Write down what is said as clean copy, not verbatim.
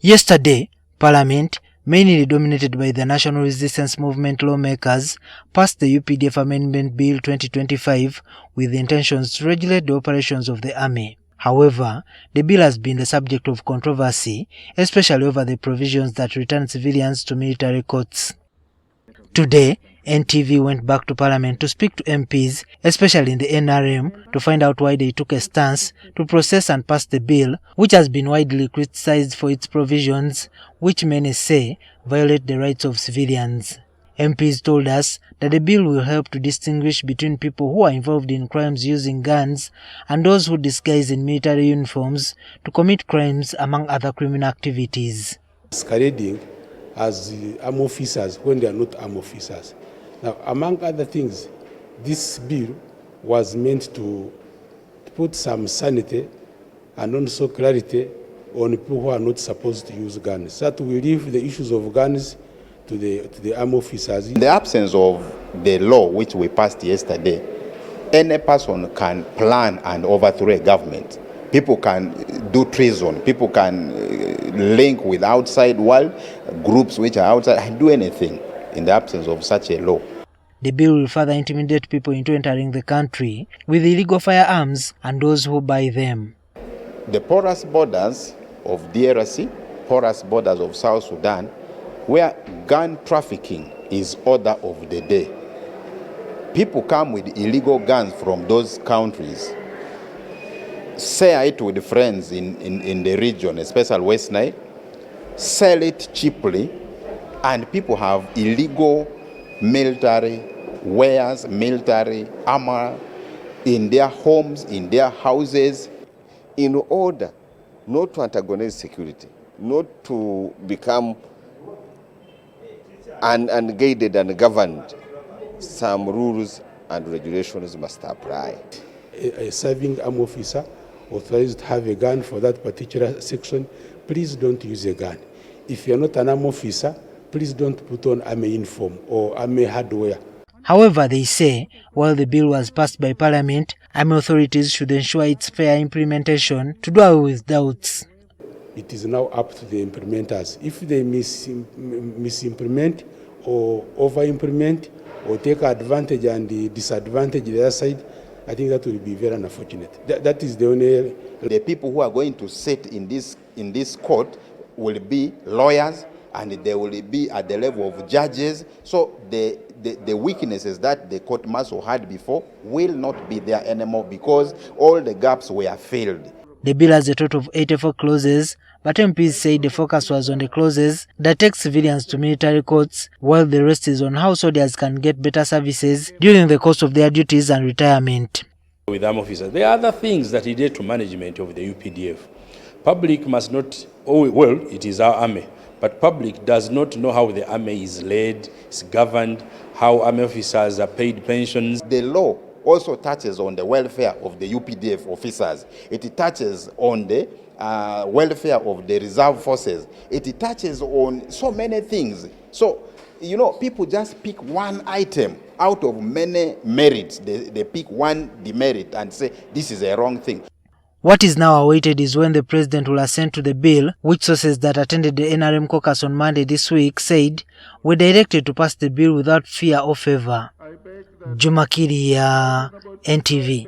Yesterday, Parliament, mainly dominated by the National Resistance Movement lawmakers, passed the UPDF Amendment Bill 2025 with the intentions to regulate the operations of the army. However, the bill has been the subject of controversy, especially over the provisions that return civilians to military courts. Today, NTV went back to Parliament to speak to MPs, especially in the NRM, to find out why they took a stance to process and pass the bill, which has been widely criticized for its provisions, which many say violate the rights of civilians. MPs told us that the bill will help to distinguish between people who are involved in crimes using guns and those who disguise in military uniforms to commit crimes, among other criminal activities. Masquerading as armed officers when they are not armed officers. Now, among other things, this bill was meant to put some sanity and also clarity on people who are not supposed to use guns. That we leave the issues of guns to the armed officers. In the absence of the law which we passed yesterday, any person can plan and overthrow a government. People can do treason. People can link with outside world groups which are outside and do anything in the absence of such a law. The bill will further intimidate people into entering the country with illegal firearms and those who buy them. The porous borders of DRC, porous borders of South Sudan, where gun trafficking is order of the day. People come with illegal guns from those countries, share it with friends in the region, especially West Nile, sell it cheaply, and people have illegal military wares, military armor in their homes, in their houses. In order not to antagonize security, not to become unguided and governed, some rules and regulations must apply. A serving armed officer authorized to have a gun for that particular section, please don't use a gun. If you're not an armed officer, please don't put on army uniform or army hardware. However, they say, while the bill was passed by Parliament, army authorities should ensure its fair implementation to do away with doubts. It is now up to the implementers. If they misimplement or over-implement or take advantage and disadvantage the other side, I think that will be very unfortunate. That is the only... The people who are going to sit in this court will be lawyers, and they will be at the level of judges. So the weaknesses that the court martial had before will not be there anymore because all the gaps were filled. The bill has a total of 84 clauses, but MPs say the focus was on the clauses that take civilians to military courts, while the rest is on how soldiers can get better services during the course of their duties and retirement. With armed officers, there are other things that relate to management of the UPDF. Public must not, well, it is our army, but public does not know how the army is led, is governed, how army officers are paid pensions. The law also touches on the welfare of the UPDF officers. It touches on the welfare of the reserve forces. It touches on so many things. So, you know, people just pick one item out of many merits. They pick one demerit and say, this is a wrong thing. What is now awaited is when the president will assent to the bill, which sources that attended the NRM caucus on Monday this week said were directed to pass the bill without fear or favor. Juma Kirya, NTV.